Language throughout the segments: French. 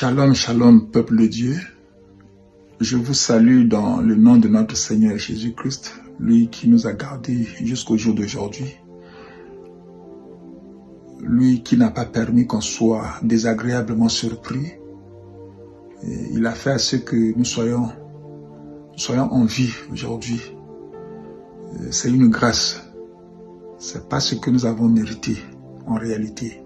Shalom, shalom, peuple de Dieu. Je vous salue dans le nom de notre Seigneur Jésus-Christ, lui qui nous a gardés jusqu'au jour d'aujourd'hui. Lui qui n'a pas permis qu'on soit désagréablement surpris. Et il a fait à ce que nous soyons en vie aujourd'hui. C'est une grâce. C'est pas ce que nous avons mérité en réalité.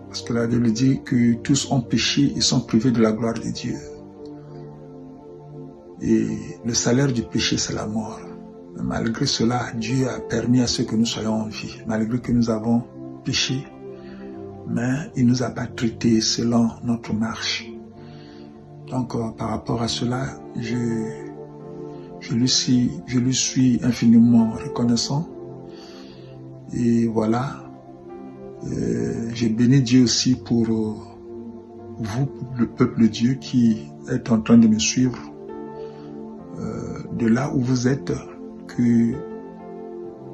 Parce que la Bible dit que tous ont péché et sont privés de la gloire de Dieu. Et le salaire du péché, c'est la mort. Mais malgré cela, Dieu a permis à ce que nous soyons en vie. Malgré que nous avons péché, mais il ne nous a pas traités selon notre marche. Donc, par rapport à cela, je lui suis infiniment reconnaissant. Et voilà. Je bénis Dieu aussi pour vous, le peuple de Dieu qui est en train de me suivre de là où vous êtes, que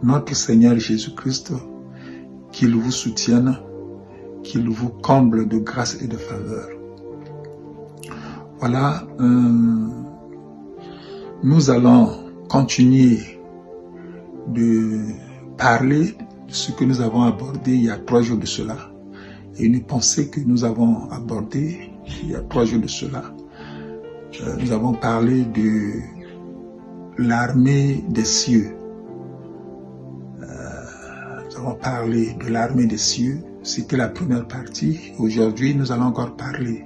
notre Seigneur Jésus-Christ, qu'il vous soutienne, qu'il vous comble de grâce et de faveur. Voilà, nous allons continuer de parler de ce que nous avons abordé il y a 3 jours de cela, et une pensée que nous avons abordée il y a 3 jours de cela. Nous avons parlé de l'armée des cieux. Nous avons parlé de l'armée des cieux. C'était la première partie. Aujourd'hui, nous allons encore parler.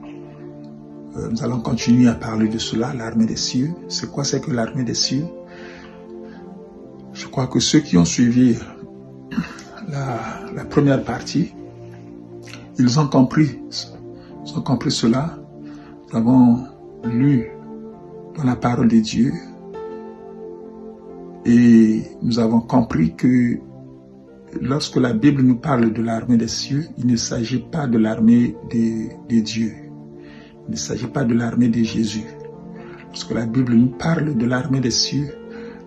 Nous allons continuer à parler de cela, l'armée des cieux. C'est quoi c'est que l'armée des cieux? Je crois que ceux qui ont suivi la première partie, ils ont compris cela. Nous avons lu dans la parole de Dieu et nous avons compris que lorsque la Bible nous parle de l'armée des cieux, il ne s'agit pas de l'armée de Dieu. Il ne s'agit pas de l'armée de Jésus. Lorsque la Bible nous parle de l'armée des cieux,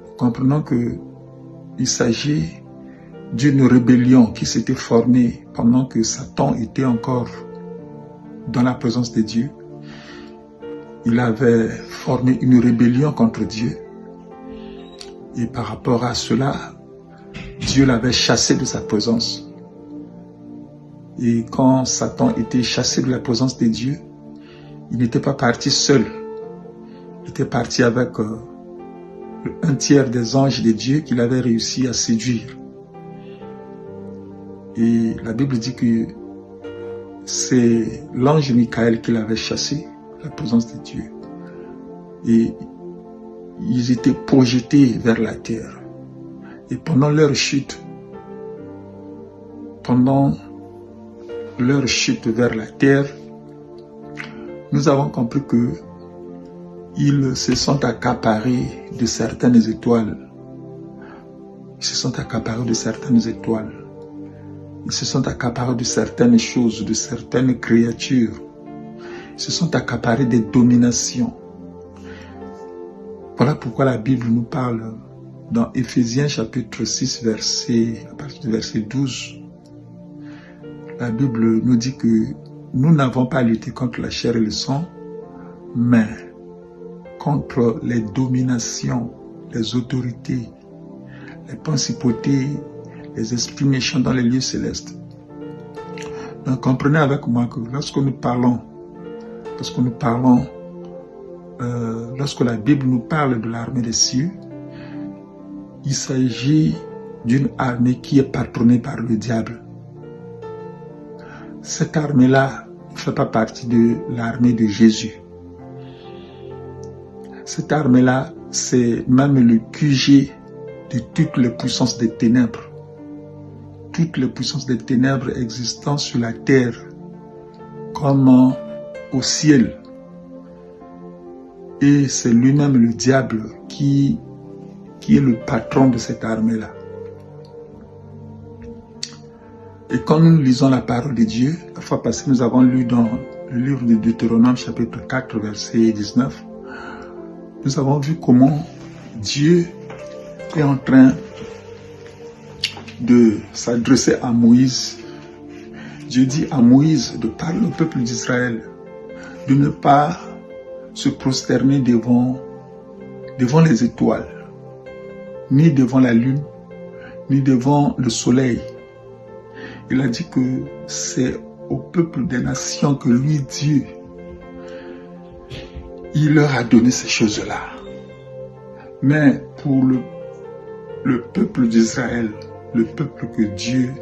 nous comprenons qu'il s'agit d'une rébellion qui s'était formée pendant que Satan était encore dans la présence de Dieu. Il avait formé une rébellion contre Dieu. Et par rapport à cela, Dieu l'avait chassé de sa présence. Et quand Satan était chassé de la présence de Dieu, il n'était pas parti seul. Il était parti avec un tiers des anges de Dieu qu'il avait réussi à séduire. Et la Bible dit que c'est l'ange Michael qui l'avait chassé de la présence de Dieu. Et ils étaient projetés vers la terre. Et pendant leur chute vers la terre, nous avons compris que ils se sont accaparés de certaines étoiles. Ils se sont accaparés de certaines étoiles. Ils se sont accaparés de certaines choses, de certaines créatures. Ils se sont accaparés des dominations. Voilà pourquoi la Bible nous parle dans Éphésiens chapitre 6, à partir du verset 12. La Bible nous dit que nous n'avons pas à lutter contre la chair et le sang, mais contre les dominations, les autorités, les principautés, les esprits méchants dans les lieux célestes. Donc comprenez avec moi que lorsque la Bible nous parle de l'armée des cieux, il s'agit d'une armée qui est patronnée par le diable. Cette armée-là ne fait pas partie de l'armée de Jésus. Cette armée-là, c'est même le QG de toutes les puissances des ténèbres. Toutes les puissances des ténèbres existant sur la terre comme au ciel. Et c'est lui-même le diable qui est le patron de cette armée-là. Et quand nous lisons la parole de Dieu, la fois passée, nous avons lu dans le livre de Deutéronome, chapitre 4, verset 19, nous avons vu comment Dieu est en train de s'adresser à Moïse Dieu dit à Moïse de parler au peuple d'Israël de ne pas se prosterner devant les étoiles, ni devant la lune, ni devant le soleil. Il a dit que c'est au peuple des nations que lui, Dieu, il leur a donné ces choses-là. Mais pour le peuple d'Israël, le peuple que Dieu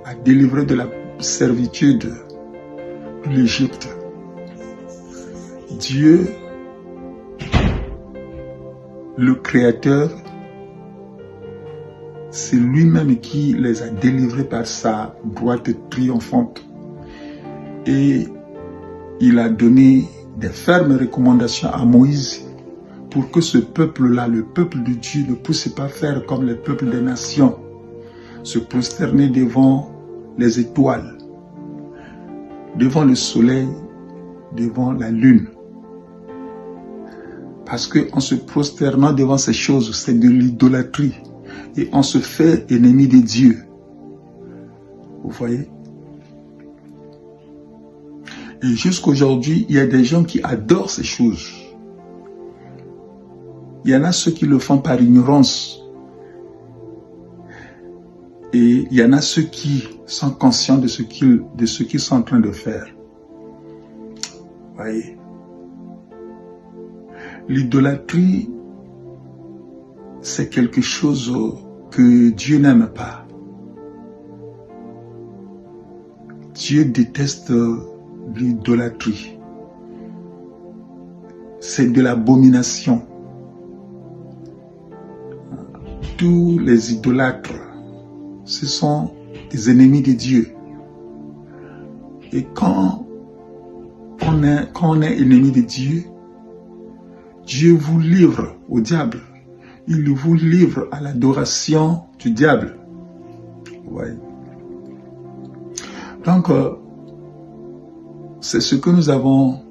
a délivré de la servitude de l'Égypte, Dieu, le Créateur, c'est lui-même qui les a délivrés par sa droite triomphante. Et il a donné des fermes recommandations à Moïse pour que ce peuple-là, le peuple de Dieu, ne puisse pas faire comme les peuples des nations, se prosterner devant les étoiles, devant le soleil, devant la lune. Parce qu'en se prosternant devant ces choses, c'est de l'idolâtrie. Et on se fait ennemi de Dieu. Vous voyez? Et jusqu'aujourd'hui, il y a des gens qui adorent ces choses. Il y en a ceux qui le font par ignorance. Et il y en a ceux qui sont conscients de ce qu'ils sont en train de faire. Vous voyez? L'idolâtrie, c'est quelque chose que Dieu n'aime pas. Dieu déteste l'idolâtrie. C'est de l'abomination. Tous les idolâtres, ce sont des ennemis de Dieu. Et quand on est ennemi de Dieu, Dieu vous livre au diable. Il vous livre à l'adoration du diable. Ouais. Donc, c'est ce que nous avons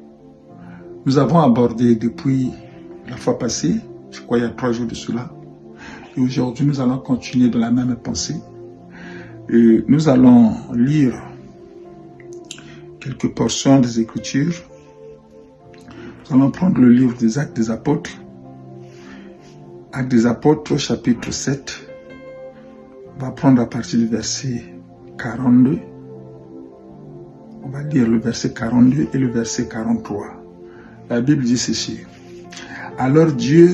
abordé depuis la fois passée, je crois il y a 3 jours de cela. Et aujourd'hui, nous allons continuer de la même pensée. Et nous allons lire quelques portions des Écritures. Nous allons prendre le livre des Actes des Apôtres. Actes des Apôtres, chapitre 7. On va prendre à partir du verset 42. On va lire le verset 42 et le verset 43. La Bible dit ceci. Alors Dieu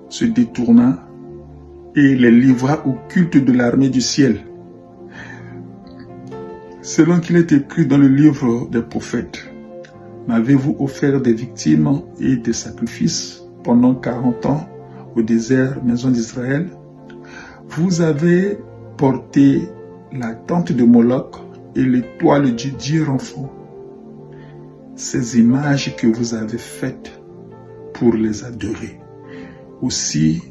se détourna et les livra au culte de l'armée du ciel, selon qu'il est écrit dans le livre des prophètes. M'avez-vous offert des victimes et des sacrifices pendant 40 ans au désert, maison d'Israël? Vous avez porté la tente de Moloch et l'étoile du Dieu enfant, ces images que vous avez faites pour les adorer. Aussi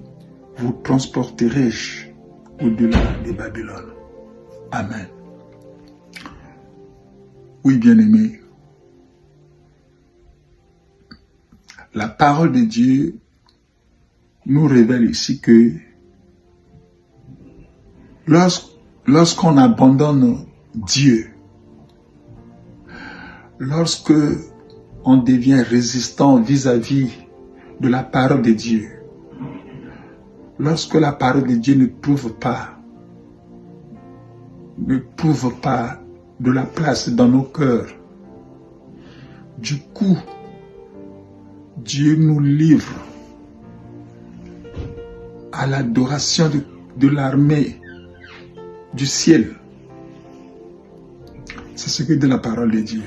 vous transporterai-je au-delà de Babylone. Amen. Oui, bien-aimés, la parole de Dieu nous révèle ici que lorsqu'on abandonne Dieu, lorsque on devient résistant vis-à-vis de la parole de Dieu, lorsque la parole de Dieu ne trouve pas de la place dans nos cœurs, du coup, Dieu nous livre à l'adoration de l'armée du ciel. C'est ce que dit la parole de Dieu.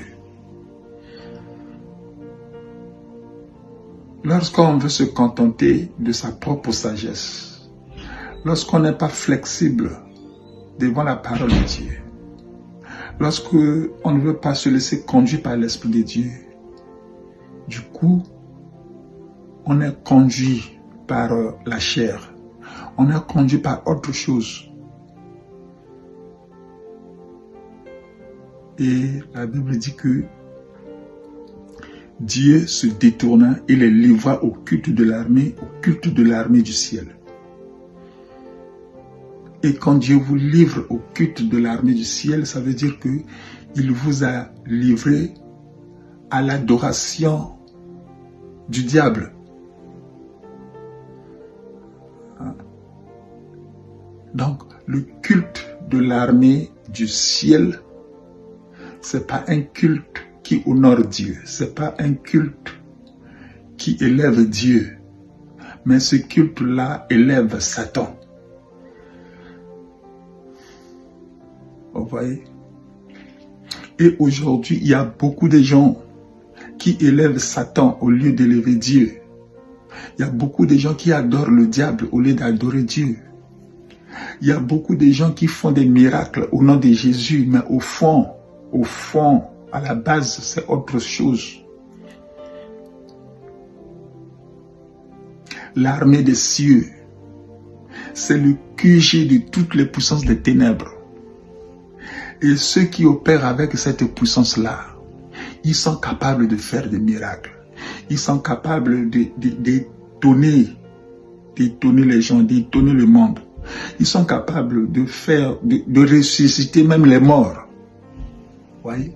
Lorsqu'on veut se contenter de sa propre sagesse, lorsqu'on n'est pas flexible devant la parole de Dieu, lorsqu'on ne veut pas se laisser conduire par l'Esprit de Dieu, du coup, on est conduit par la chair, on est conduit par autre chose. Et la Bible dit que Dieu se détourna et les livra au culte de l'armée du ciel. Et quand Dieu vous livre au culte de l'armée du ciel, ça veut dire que il vous a livré à l'adoration du diable. Donc, le culte de l'armée du ciel, c'est pas un culte qui honore Dieu, c'est pas un culte qui élève Dieu, mais ce culte-là élève Satan. Vous voyez? Et aujourd'hui, il y a beaucoup de gens qui élèvent Satan au lieu d'élever Dieu. Il y a beaucoup de gens qui adorent le diable au lieu d'adorer Dieu. Il y a beaucoup de gens qui font des miracles au nom de Jésus, mais au fond, à la base, c'est autre chose. L'armée des cieux, c'est le QG de toutes les puissances des ténèbres. Et ceux qui opèrent avec cette puissance-là, ils sont capables de faire des miracles. Ils sont capables d'étonner les gens, d'étonner le monde. Ils sont capables de ressusciter même les morts. Voyez?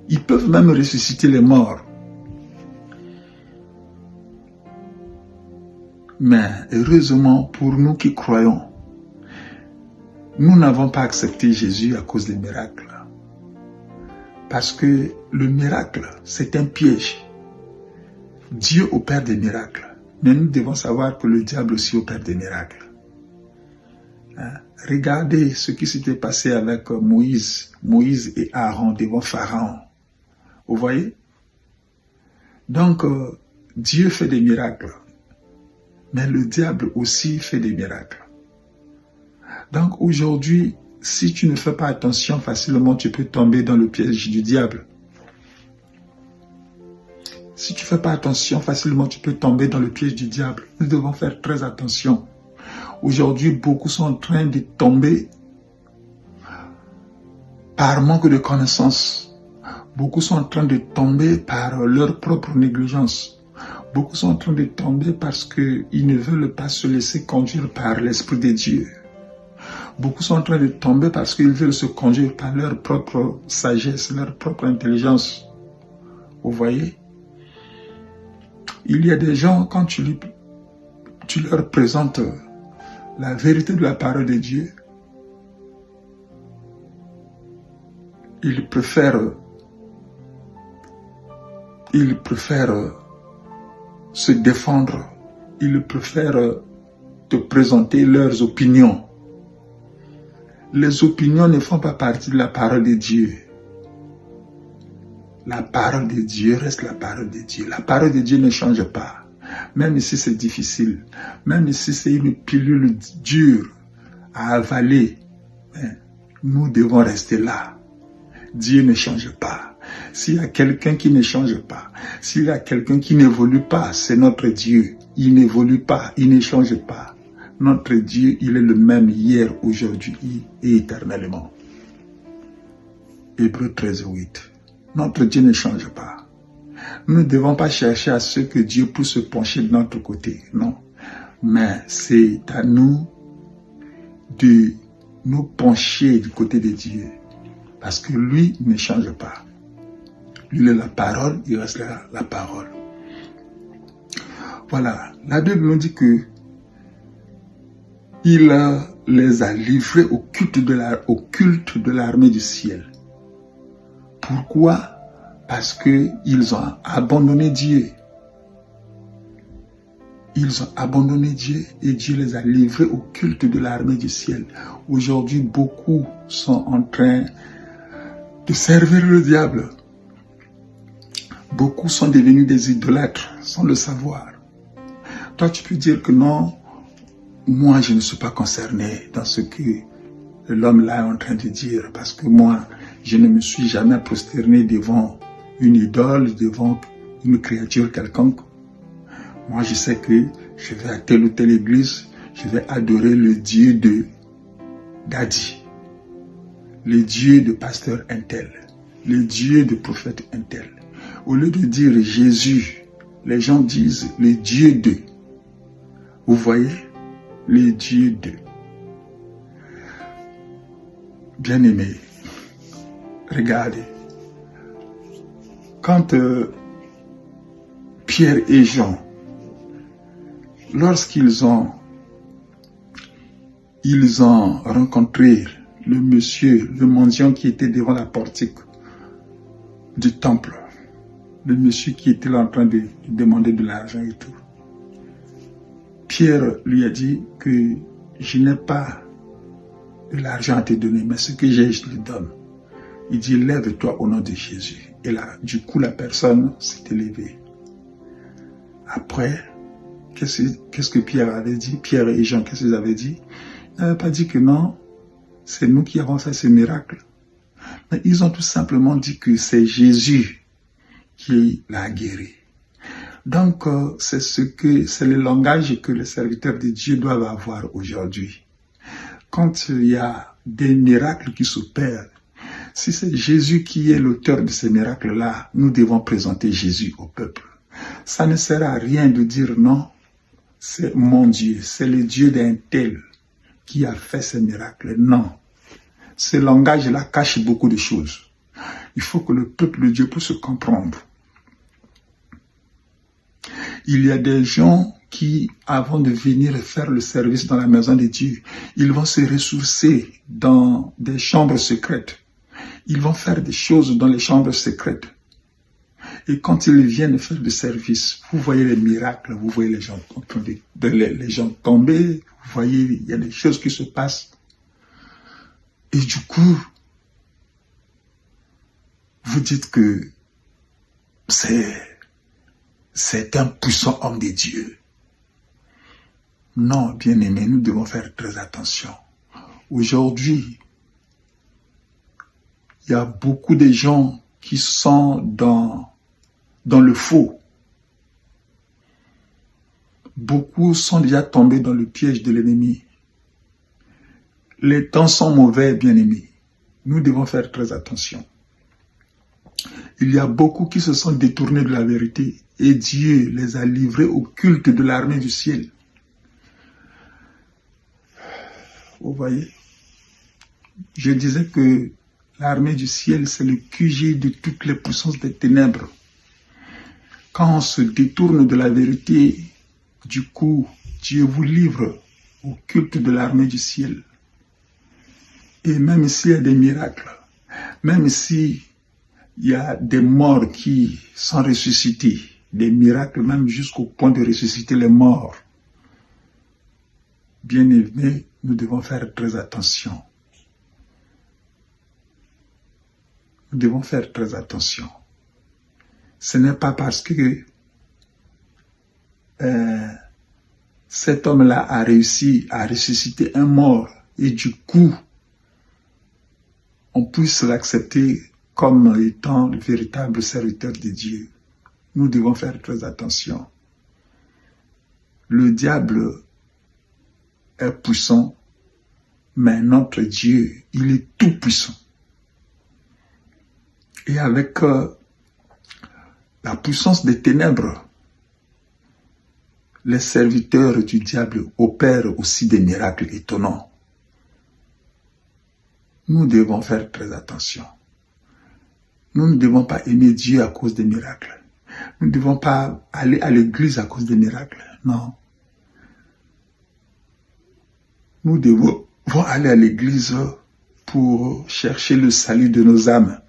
Ils peuvent même ressusciter les morts. Mais heureusement pour nous qui croyons, nous n'avons pas accepté Jésus à cause des miracles. Parce que le miracle, c'est un piège. Dieu opère des miracles. Mais nous devons savoir que le diable aussi opère des miracles. Regardez ce qui s'était passé avec Moïse et Aaron devant Pharaon. Vous voyez? Donc, Dieu fait des miracles. Mais le diable aussi fait des miracles. Donc aujourd'hui, si tu ne fais pas attention, facilement tu peux tomber dans le piège du diable. Si tu ne fais pas attention, facilement tu peux tomber dans le piège du diable. Nous devons faire très attention. Aujourd'hui, beaucoup sont en train de tomber par manque de connaissances. Beaucoup sont en train de tomber par leur propre négligence. Beaucoup sont en train de tomber parce qu'ils ne veulent pas se laisser conduire par l'Esprit de Dieu. Beaucoup sont en train de tomber parce qu'ils veulent se conduire par leur propre sagesse, leur propre intelligence. Vous voyez? Il y a des gens, quand tu leur présentes la vérité de la parole de Dieu, ils préfèrent se défendre, ils préfèrent te présenter leurs opinions. Les opinions ne font pas partie de la parole de Dieu. La parole de Dieu reste la parole de Dieu. La parole de Dieu ne change pas. Même si c'est difficile, même si c'est une pilule dure à avaler, nous devons rester là. Dieu ne change pas. S'il y a quelqu'un qui ne change pas, s'il y a quelqu'un qui n'évolue pas, c'est notre Dieu. Il n'évolue pas, il ne change pas. Notre Dieu, il est le même hier, aujourd'hui et éternellement. Hébreux 13:8. Notre Dieu ne change pas. Nous ne devons pas chercher à ce que Dieu puisse se pencher de notre côté, non. Mais c'est à nous de nous pencher du côté de Dieu. Parce que lui ne change pas. Lui est la parole, il reste la parole. Voilà, la Bible nous dit que il les a livrés au culte de l'armée du ciel. Pourquoi? Parce qu'ils ont abandonné Dieu. Ils ont abandonné Dieu et Dieu les a livrés au culte de l'armée du ciel. Aujourd'hui, beaucoup sont en train de servir le diable. Beaucoup sont devenus des idolâtres sans le savoir. Toi, tu peux dire que non, moi, je ne suis pas concerné dans ce que l'homme là est en train de dire, parce que moi, je ne me suis jamais prosterné devant une idole, devant une créature quelconque. Moi, je sais que je vais à telle ou telle église, je vais adorer le Dieu de Dadi, le Dieu de pasteur Intel, le Dieu de prophète Intel. Au lieu de dire Jésus, les gens disent le Dieu de. Vous voyez? Le Dieu de. Bien-aimé, regardez, quand Pierre et Jean, lorsqu'ils ont rencontré le monsieur, le mendiant qui était devant la portique du temple, le monsieur qui était là en train de demander de l'argent et tout, Pierre lui a dit que je n'ai pas de l'argent à te donner, mais ce que j'ai, je te donne. Il dit, lève-toi au nom de Jésus. Et là, du coup, la personne s'est élevée. Après, qu'est-ce que Pierre avait dit? Pierre et Jean, qu'est-ce qu'ils avaient dit? Ils n'avaient pas dit que non, c'est nous qui avons fait ce miracle. Mais ils ont tout simplement dit que c'est Jésus qui l'a guéri. Donc, c'est le langage que les serviteurs de Dieu doivent avoir aujourd'hui. Quand il y a des miracles qui s'opèrent, si c'est Jésus qui est l'auteur de ces miracles-là, nous devons présenter Jésus au peuple. Ça ne sert à rien de dire non, c'est mon Dieu, c'est le Dieu d'un tel qui a fait ces miracles. Non, ce langage-là cache beaucoup de choses. Il faut que le peuple de Dieu puisse se comprendre. Il y a des gens qui, avant de venir faire le service dans la maison de Dieu, ils vont se ressourcer dans des chambres secrètes. Ils vont faire des choses dans les chambres secrètes. Et quand ils viennent faire le service, vous voyez les miracles, vous voyez les gens en train les gens tomber, vous voyez, il y a des choses qui se passent. Et du coup, vous dites que c'est un puissant homme de Dieu. Non, bien-aimés, nous devons faire très attention. Aujourd'hui, il y a beaucoup de gens qui sont dans le faux. Beaucoup sont déjà tombés dans le piège de l'ennemi. Les temps sont mauvais, bien-aimés. Nous devons faire très attention. Il y a beaucoup qui se sont détournés de la vérité et Dieu les a livrés au culte de l'armée du ciel. Vous voyez? Je disais que l'armée du ciel, c'est le QG de toutes les puissances des ténèbres. Quand on se détourne de la vérité, du coup, Dieu vous livre au culte de l'armée du ciel. Et même s'il y a des miracles, même s'il y a des morts qui sont ressuscités, des miracles même jusqu'au point de ressusciter les morts, bien aimés, nous devons faire très attention. Nous devons faire très attention. Ce n'est pas parce que cet homme-là a réussi à ressusciter un mort et du coup, on puisse l'accepter comme étant le véritable serviteur de Dieu. Nous devons faire très attention. Le diable est puissant, mais notre Dieu, il est tout puissant. Et avec la puissance des ténèbres, les serviteurs du diable opèrent aussi des miracles étonnants. Nous devons faire très attention. Nous ne devons pas aimer Dieu à cause des miracles. Nous ne devons pas aller à l'église à cause des miracles. Non. Nous devons aller à l'église pour chercher le salut de nos âmes.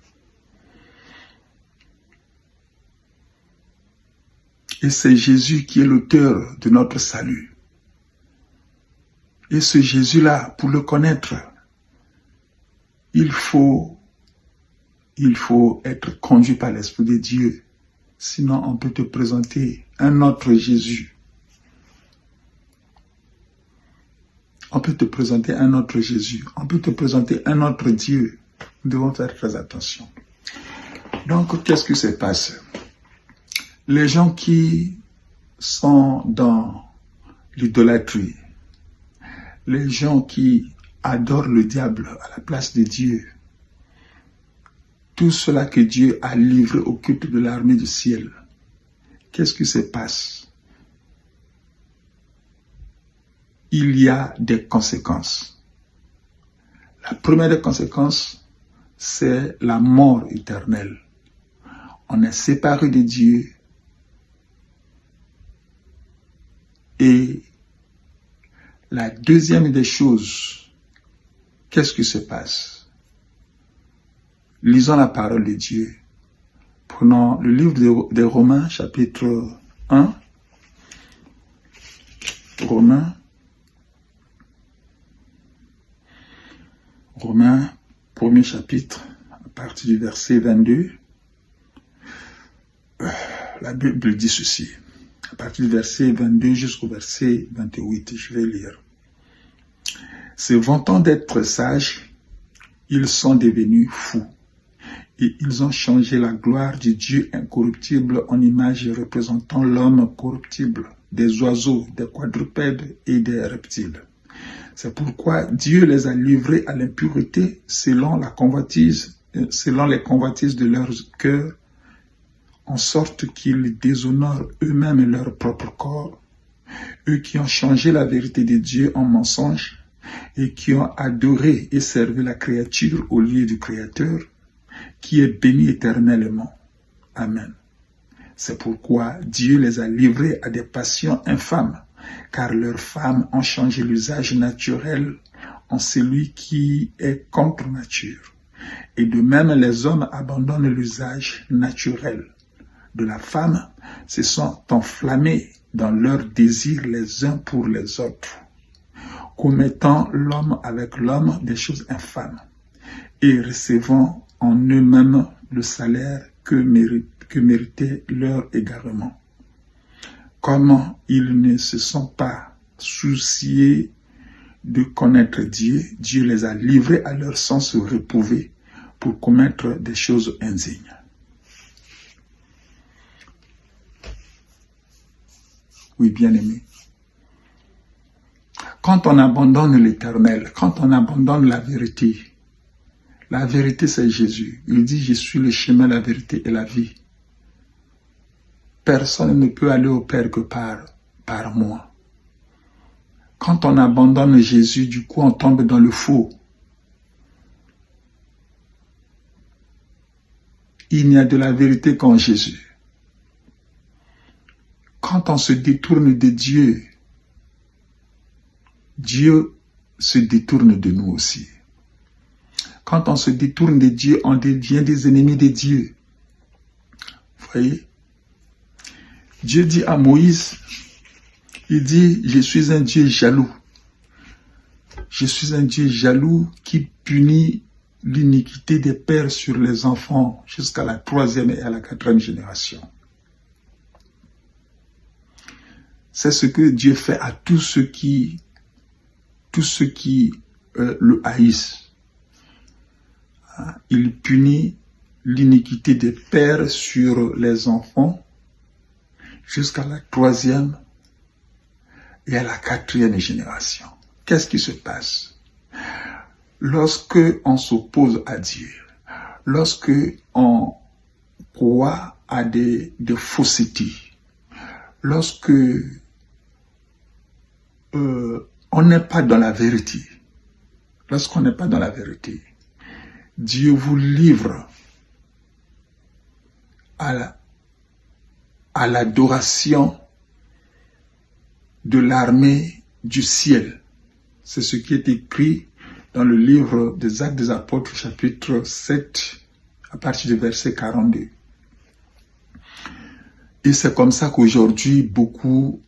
Et c'est Jésus qui est l'auteur de notre salut. Et ce Jésus-là, pour le connaître, il faut être conduit par l'Esprit de Dieu. Sinon, on peut te présenter un autre Jésus. On peut te présenter un autre Jésus. On peut te présenter un autre Dieu. Nous devons faire très attention. Donc, qu'est-ce qui se passe? Les gens qui sont dans l'idolâtrie, les gens qui adorent le diable à la place de Dieu, tout cela que Dieu a livré au culte de l'armée du ciel, qu'est-ce qui se passe? Il y a des conséquences. La première des conséquences, c'est la mort éternelle. on est séparé de Dieu et la deuxième des choses, qu'est-ce qui se passe? Lisons la parole de Dieu. Prenons le livre des Romains, chapitre 1. Romains, premier chapitre, à partir du verset 22. La Bible dit ceci. À partir du verset 22 jusqu'au verset 28, je vais lire. Se vantant d'être sages, ils sont devenus fous. Et ils ont changé la gloire du Dieu incorruptible en image représentant l'homme corruptible, des oiseaux, des quadrupèdes et des reptiles. C'est pourquoi Dieu les a livrés à l'impureté selon les convoitises de leur cœur, en sorte qu'ils déshonorent eux-mêmes leur propre corps, eux qui ont changé la vérité de Dieu en mensonge et qui ont adoré et servi la créature au lieu du Créateur, qui est béni éternellement. Amen. C'est pourquoi Dieu les a livrés à des passions infâmes, car leurs femmes ont changé l'usage naturel en celui qui est contre nature. Et de même, les hommes abandonnent l'usage naturel de la femme, se sont enflammés dans leurs désirs les uns pour les autres, commettant l'homme avec l'homme des choses infâmes, et recevant en eux-mêmes le salaire que méritait leur égarement. Comme ils ne se sont pas souciés de connaître Dieu, Dieu les a livrés à leur sens réprouvé pour commettre des choses indignes. Oui, bien-aimés. Quand on abandonne l'Éternel, quand on abandonne la vérité c'est Jésus. Il dit, je suis le chemin, la vérité et la vie. Personne ne peut aller au Père que par moi. Quand on abandonne Jésus, du coup, on tombe dans le faux. Il n'y a de la vérité qu'en Jésus. Quand on se détourne de Dieu, Dieu se détourne de nous aussi. Quand on se détourne de Dieu, on devient des ennemis de Dieu. Vous voyez? Dieu dit à Moïse, il dit, je suis un Dieu jaloux. Je suis un Dieu jaloux qui punit l'iniquité des pères sur les enfants jusqu'à la 3e et à la 4e génération. C'est ce que Dieu fait à tous ceux qui le haïssent. Il punit l'iniquité des pères sur les enfants jusqu'à la 3e et à la 4e génération. Qu'est-ce qui se passe? Lorsque on s'oppose à Dieu, lorsque on croit à des faussetés, lorsque on n'est pas dans la vérité, lorsqu'on n'est pas dans la vérité, Dieu vous livre à l'adoration de l'armée du ciel. C'est ce qui est écrit dans le livre des Actes des Apôtres, chapitre 7, à partir du verset 42. Et c'est comme ça qu'aujourd'hui, beaucoup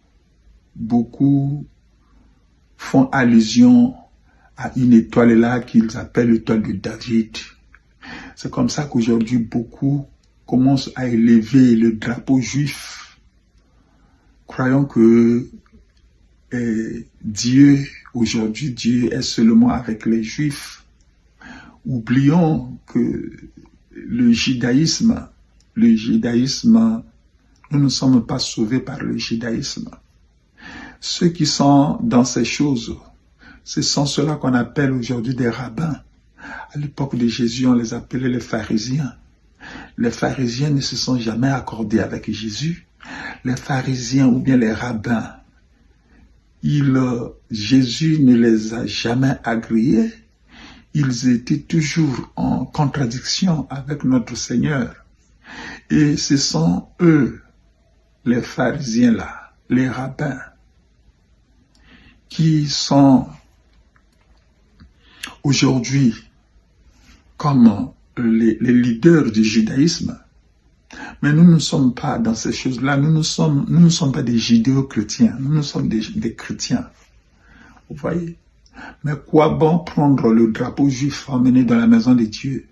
font allusion à une étoile là qu'ils appellent l'étoile de David. C'est comme ça qu'aujourd'hui, beaucoup commencent à élever le drapeau juif, croyant que aujourd'hui, Dieu est seulement avec les Juifs. Oublions que le judaïsme, nous ne sommes pas sauvés par le judaïsme. Ceux qui sont dans ces choses, ce sont ceux-là qu'on appelle aujourd'hui des rabbins. À l'époque de Jésus, on les appelait les pharisiens. Les pharisiens ne se sont jamais accordés avec Jésus. Les pharisiens ou bien les rabbins, Jésus ne les a jamais agréés. Ils étaient toujours en contradiction avec notre Seigneur. Et ce sont eux, les pharisiens là, les rabbins, qui sont aujourd'hui comme les leaders du judaïsme. Mais nous ne sommes pas dans ces choses-là. Nous ne sommes pas des judéo-chrétiens. Nous sommes des chrétiens. Vous voyez? Mais quoi bon prendre le drapeau juif emmené dans la maison de Dieu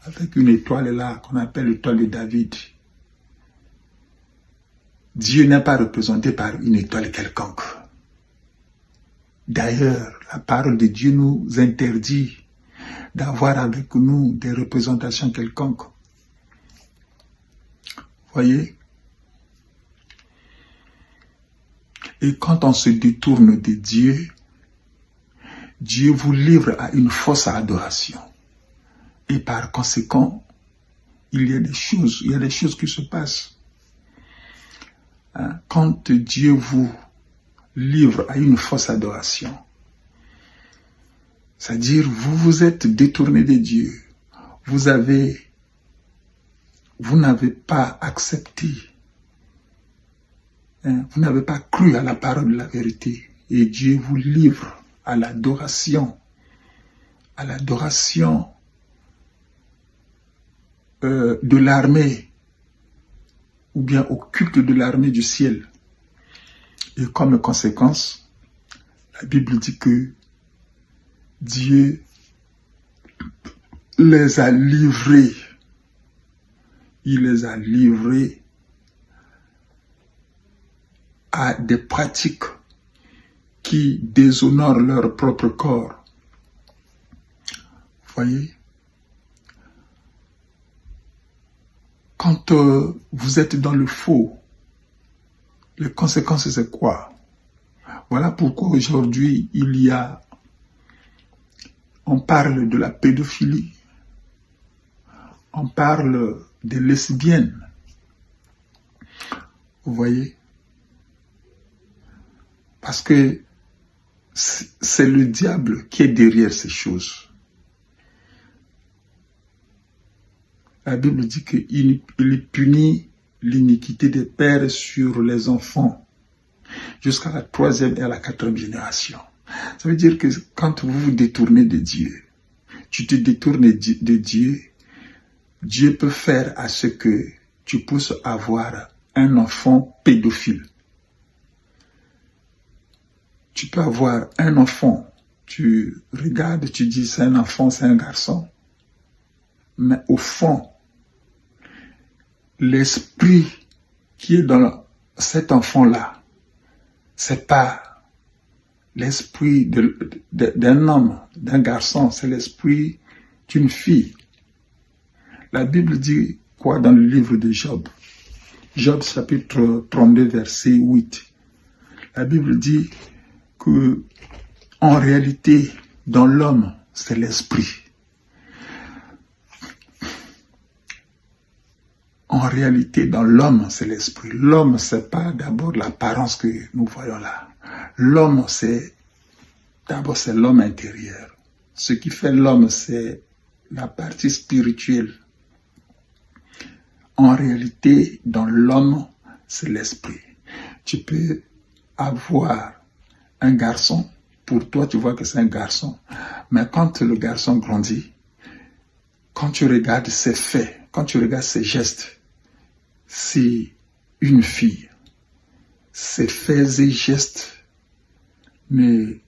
avec une étoile là qu'on appelle l'étoile de David? Dieu n'est pas représenté par une étoile quelconque. D'ailleurs, la parole de Dieu nous interdit d'avoir avec nous des représentations quelconques. Voyez? Et quand on se détourne de Dieu, Dieu vous livre à une fausse adoration. Et par conséquent, il y a des choses qui se passent. Quand Dieu vous livre à une fausse adoration, c'est-à-dire vous vous êtes détourné de Dieu, vous n'avez pas accepté, vous n'avez pas cru à la parole de la vérité, et Dieu vous livre à l'adoration de l'armée, ou bien au culte de l'armée du ciel. Et comme conséquence, la Bible dit que Dieu les a livrés. Il les a livrés à des pratiques qui déshonorent leur propre corps. Vous voyez? Quand vous êtes dans le faux, les conséquences, c'est quoi? Voilà pourquoi aujourd'hui, on parle de la pédophilie, on parle des lesbiennes. Vous voyez? Parce que c'est le diable qui est derrière ces choses. La Bible dit qu'il punit l'iniquité des pères sur les enfants jusqu'à la 3e et à la 4e génération. Ça veut dire que quand vous vous détournez de Dieu, tu te détournes de Dieu, Dieu peut faire à ce que tu puisses avoir un enfant pédophile. Tu peux avoir un enfant, tu regardes, tu dis c'est un enfant, c'est un garçon. Mais au fond, l'esprit qui est dans cet enfant-là, c'est pas l'esprit d'un homme, d'un garçon, c'est l'esprit d'une fille. La Bible dit quoi dans le livre de Job? Job chapitre 32, verset 8. La Bible dit que en réalité, dans l'homme, c'est l'esprit. En réalité, dans l'homme, c'est l'esprit. L'homme, c'est pas d'abord l'apparence que nous voyons là. L'homme, d'abord, c'est l'homme intérieur. Ce qui fait l'homme, c'est la partie spirituelle. En réalité, dans l'homme, c'est l'esprit. Tu peux avoir un garçon, pour toi, tu vois que c'est un garçon. Mais quand le garçon grandit, quand tu regardes ses faits, quand tu regardes ses gestes, c'est une fille. Ses faits et gestes n'ont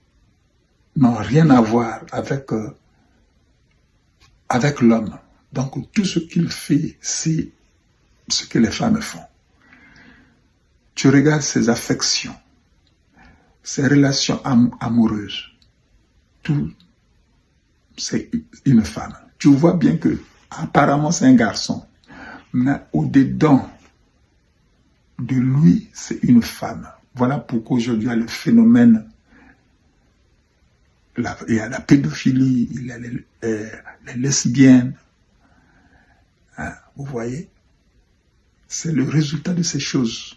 rien à voir avec l'homme. Donc tout ce qu'il fait, c'est ce que les femmes font. Tu regardes ses affections, ses relations amoureuses. Tout, c'est une femme. Tu vois bien que apparemment c'est un garçon, mais au-dedans de lui, c'est une femme. Voilà pourquoi aujourd'hui il y a le phénomène, il y a la pédophilie, il y a les lesbiennes. Vous voyez? C'est le résultat de ces choses.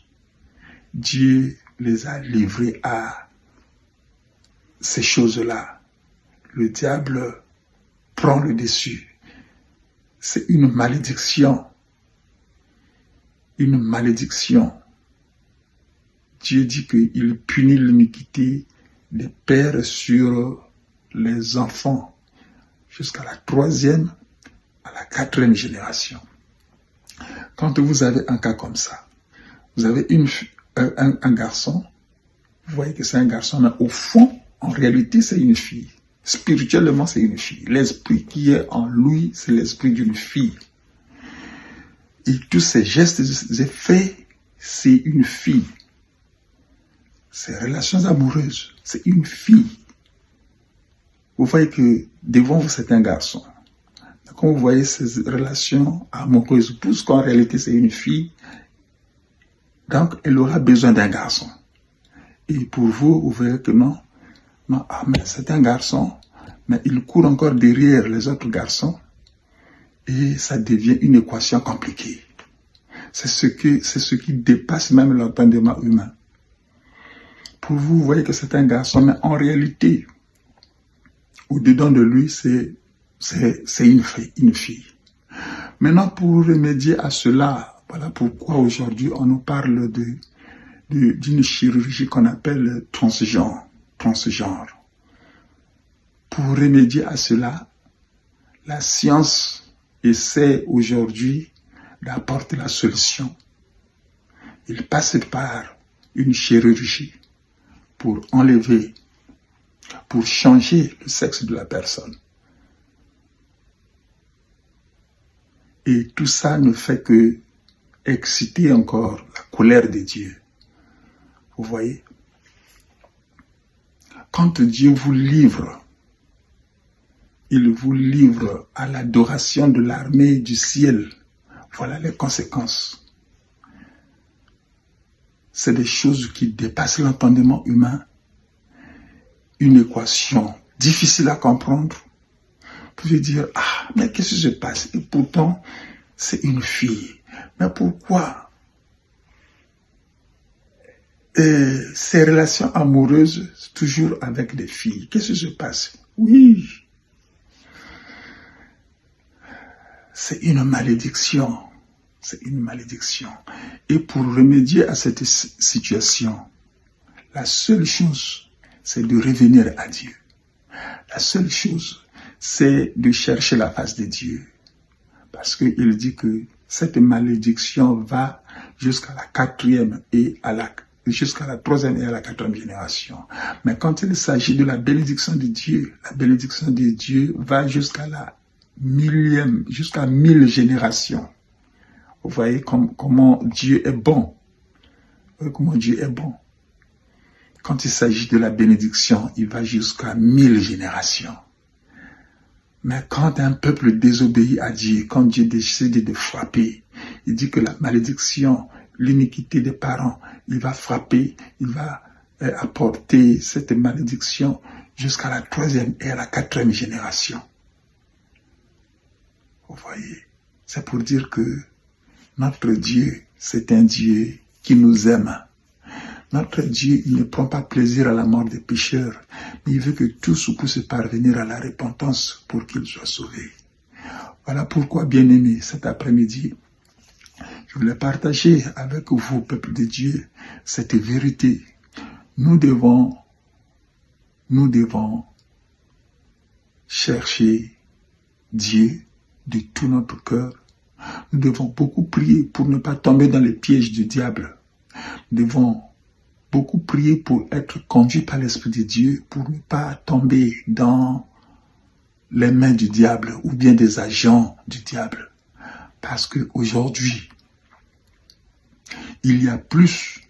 Dieu les a livrés à ces choses-là. Le diable prend le dessus. C'est une malédiction une malédiction. Dieu dit qu'il punit l'iniquité des pères sur les enfants jusqu'à la 3e, à la 4e génération. Quand vous avez un cas comme ça, vous avez un garçon, vous voyez que c'est un garçon, mais au fond, en réalité, c'est une fille. Spirituellement, c'est une fille. L'esprit qui est en lui, c'est l'esprit d'une fille. Et tous ces gestes et faits, c'est une fille. Ces relations amoureuses, c'est une fille. Vous voyez que devant vous, c'est un garçon. Quand vous voyez ces relations amoureuses, puisqu'en réalité, c'est une fille, donc elle aura besoin d'un garçon. Et pour vous, vous verrez que non, mais c'est un garçon, mais il court encore derrière les autres garçons et ça devient une équation compliquée. C'est ce qui dépasse même l'entendement humain. Pour vous, vous voyez que c'est un garçon, mais en réalité, au-dedans de lui, c'est une fille. Maintenant, pour remédier à cela, voilà pourquoi aujourd'hui on nous parle d'une chirurgie qu'on appelle transgenre. Pour remédier à cela, la science essaie aujourd'hui d'apporter la solution. Il passe par une chirurgie pour enlever, pour changer le sexe de la personne. Et tout ça ne fait que exciter encore la colère de Dieu. Vous voyez? Quand Dieu vous livre, il vous livre à l'adoration de l'armée du ciel. Voilà les conséquences. C'est des choses qui dépassent l'entendement humain. Une équation difficile à comprendre. Vous pouvez dire, mais qu'est-ce qui se passe? Et pourtant, c'est une fille. Mais pourquoi ces relations amoureuses, toujours avec des filles? Qu'est-ce qui se passe? Oui. C'est une malédiction. C'est une malédiction. Et pour remédier à cette situation, la seule chose, c'est de revenir à Dieu. La seule chose, c'est de chercher la face de Dieu. Parce qu'il dit que cette malédiction va jusqu'à la 4e et jusqu'à la 3e et à la 4e génération. Mais quand il s'agit de la bénédiction de Dieu, la bénédiction de Dieu va jusqu'à la 1000e, jusqu'à 1000 générations. Vous voyez comment Dieu est bon. Comment Dieu est bon. Quand il s'agit de la bénédiction, il va jusqu'à 1000 générations. Mais quand un peuple désobéit à Dieu, quand Dieu décide de frapper, il dit que la malédiction, l'iniquité des parents, il va frapper, il va apporter cette malédiction jusqu'à la 3e et à la 4e génération. Vous voyez, c'est pour dire que notre Dieu, c'est un Dieu qui nous aime. Notre Dieu, il ne prend pas plaisir à la mort des pécheurs, mais il veut que tous puissent parvenir à la repentance pour qu'ils soient sauvés. Voilà pourquoi, bien-aimés, cet après-midi, je voulais partager avec vous, peuple de Dieu, cette vérité. Nous devons chercher Dieu de tout notre cœur. Nous devons beaucoup prier pour ne pas tomber dans les pièges du diable. Nous devons beaucoup prier pour être conduits par l'Esprit de Dieu, pour ne pas tomber dans les mains du diable ou bien des agents du diable. Parce qu'aujourd'hui, il y a plus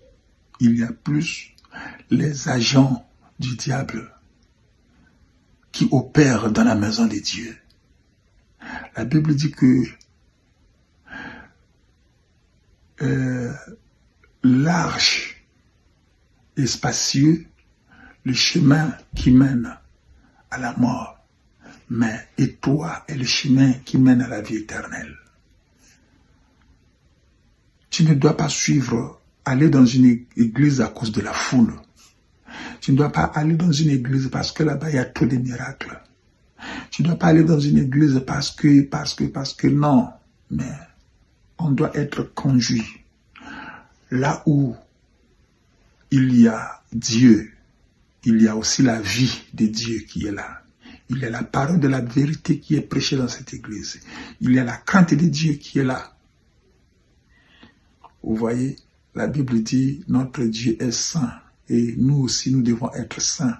les agents du diable qui opèrent dans la maison de Dieu. La Bible dit que large et spacieux, le chemin qui mène à la mort, mais étroit est le chemin qui mène à la vie éternelle. Tu ne dois pas aller dans une église à cause de la foule. Tu ne dois pas aller dans une église parce que là-bas il y a trop de miracles. Tu ne dois pas aller dans une église parce que non, mais on doit être conduit là où il y a Dieu, il y a aussi la vie de Dieu qui est là. Il y a la parole de la vérité qui est prêchée dans cette église. Il y a la crainte de Dieu qui est là. Vous voyez, la Bible dit, notre Dieu est saint et nous aussi, nous devons être saints.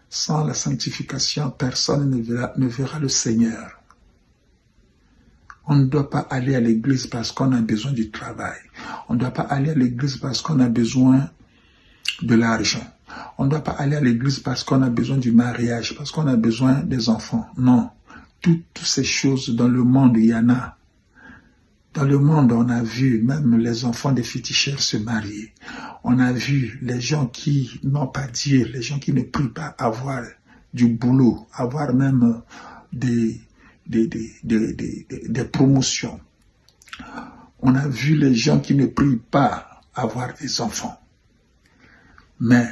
Sans la sanctification, personne ne verra le Seigneur. On ne doit pas aller à l'église parce qu'on a besoin du travail. On ne doit pas aller à l'église parce qu'on a besoin de l'argent. On ne doit pas aller à l'église parce qu'on a besoin du mariage, parce qu'on a besoin des enfants. Non. Toutes ces choses dans le monde, il y en a. Dans le monde, on a vu même les enfants des féticheurs se marier. On a vu les gens qui n'ont pas Dieu, les gens qui ne prient pas, avoir du boulot, avoir même des promotions. On a vu les gens qui ne prient pas avoir des enfants. Mais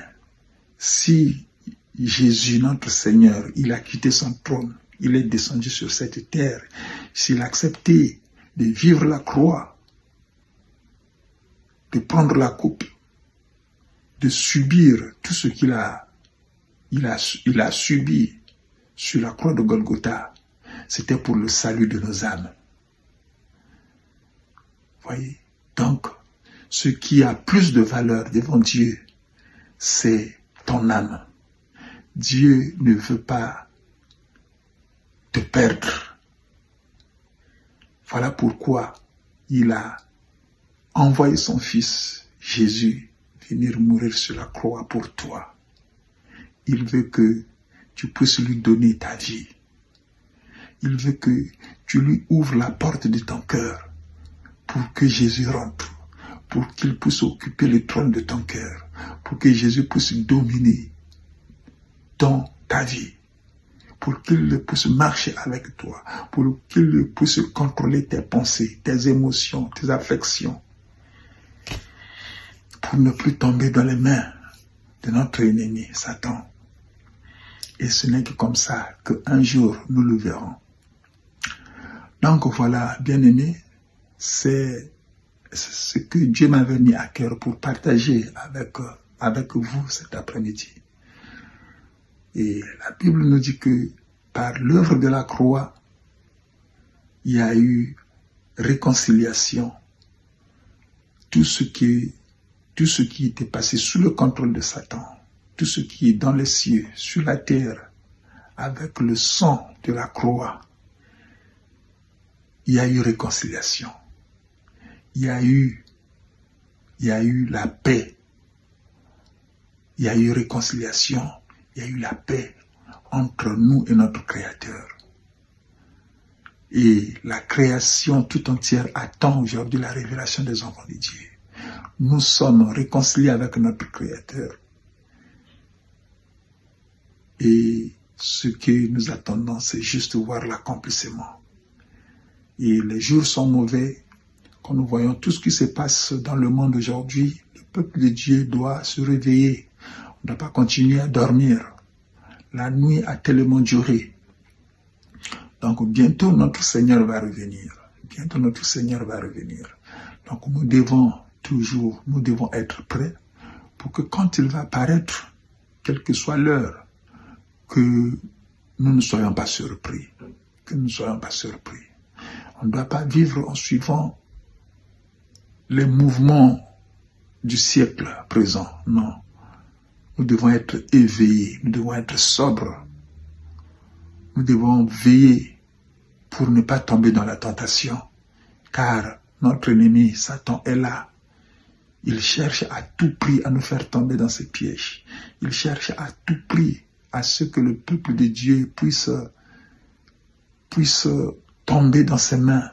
si Jésus, notre Seigneur, il a quitté son trône, il est descendu sur cette terre, s'il a accepté de vivre la croix, de prendre la coupe, de subir tout ce qu'il a subi sur la croix de Golgotha, c'était pour le salut de nos âmes. Voyez? Donc, ce qui a plus de valeur devant Dieu, c'est ton âme. Dieu ne veut pas te perdre. Voilà pourquoi il a envoyé son fils Jésus venir mourir sur la croix pour toi. Il veut que tu puisses lui donner ta vie. Il veut que tu lui ouvres la porte de ton cœur pour que Jésus rentre, pour qu'il puisse occuper le trône de ton cœur, pour que Jésus puisse dominer dans ta vie, pour qu'il puisse marcher avec toi, pour qu'il puisse contrôler tes pensées, tes émotions, tes affections, pour ne plus tomber dans les mains de notre ennemi, Satan. Et ce n'est que comme ça qu'un jour nous le verrons. Donc voilà, bien-aimés, c'est ce que Dieu m'avait mis à cœur pour partager avec vous cet après-midi. Et la Bible nous dit que par l'œuvre de la croix, il y a eu réconciliation. Tout ce qui était passé sous le contrôle de Satan, tout ce qui est dans les cieux, sur la terre, avec le sang de la croix, il y a eu réconciliation. Il y a eu la paix. Il y a eu réconciliation. Il y a eu la paix entre nous et notre Créateur. Et la création tout entière attend aujourd'hui la révélation des enfants de Dieu. Nous sommes réconciliés avec notre Créateur. Et ce que nous attendons, c'est juste voir l'accomplissement. Et les jours sont mauvais. Quand nous voyons tout ce qui se passe dans le monde aujourd'hui, le peuple de Dieu doit se réveiller. On ne doit pas continuer à dormir. La nuit a tellement duré. Donc bientôt notre Seigneur va revenir. Bientôt notre Seigneur va revenir. Donc nous devons être prêts pour que quand il va apparaître, quelle que soit l'heure, que nous ne soyons pas surpris. Que nous ne soyons pas surpris. On ne doit pas vivre en suivant les mouvements du siècle présent. Non. Nous devons être éveillés. Nous devons être sobres. Nous devons veiller pour ne pas tomber dans la tentation. Car notre ennemi, Satan, est là. Il cherche à tout prix à nous faire tomber dans ses pièges. Il cherche à tout prix à ce que le peuple de Dieu puisse tomber dans ses mains.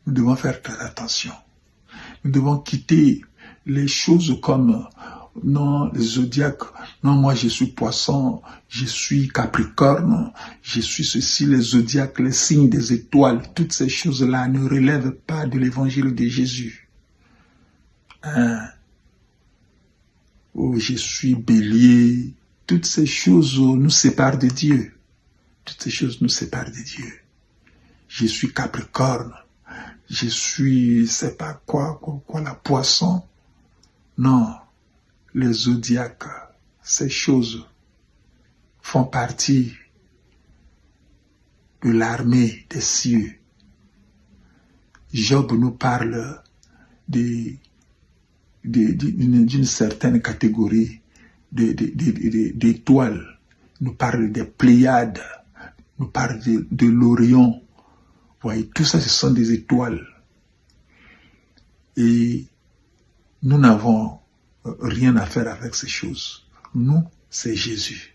Nous devons faire très attention. Nous devons quitter les choses comme non, les zodiaques, non, moi je suis poisson, je suis capricorne, je suis ceci, les zodiaques, les signes des étoiles, toutes ces choses-là ne relèvent pas de l'évangile de Jésus. Oh, je suis bélier, toutes ces choses nous séparent de Dieu. Toutes ces choses nous séparent de Dieu. Je suis capricorne. je suis, c'est pas quoi, la poisson. Non, les zodiaques, ces choses font partie de l'armée des cieux. Job nous parle d'une certaine catégorie d'étoiles, nous parle des Pléiades, nous parle de l'Orion. Vous voyez, tout ça, ce sont des étoiles. Et nous n'avons rien à faire avec ces choses. Nous, c'est Jésus.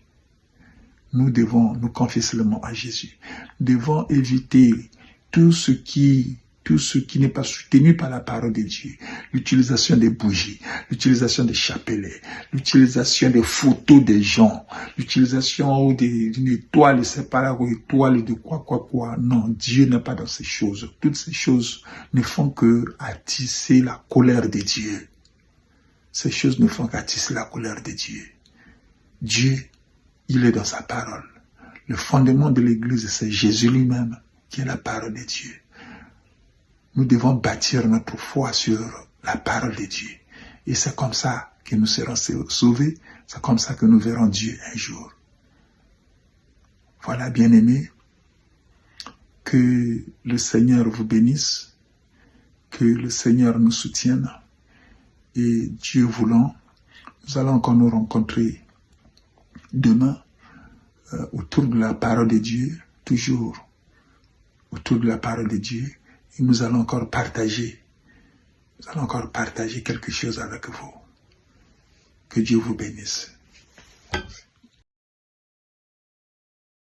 Nous devons nous confier seulement à Jésus. Nous devons éviter tout ce qui n'est pas soutenu par la parole de Dieu. L'utilisation des bougies, l'utilisation des chapelets, l'utilisation des photos des gens, l'utilisation d'une étoile, c'est pas là, une étoile de quoi. Non, Dieu n'est pas dans ces choses. Toutes ces choses ne font que attiser la colère de Dieu. Ces choses ne font qu'attiser la colère de Dieu. Dieu, il est dans sa parole. Le fondement de l'Église, c'est Jésus lui-même, qui est la parole de Dieu. Nous devons bâtir notre foi sur la parole de Dieu. Et c'est comme ça que nous serons sauvés. C'est comme ça que nous verrons Dieu un jour. Voilà, bien-aimés, que le Seigneur vous bénisse, que le Seigneur nous soutienne. Et Dieu voulant, nous allons encore nous rencontrer demain autour de la parole de Dieu, toujours autour de la parole de Dieu. Et nous allons encore partager quelque chose avec vous. Que Dieu vous bénisse.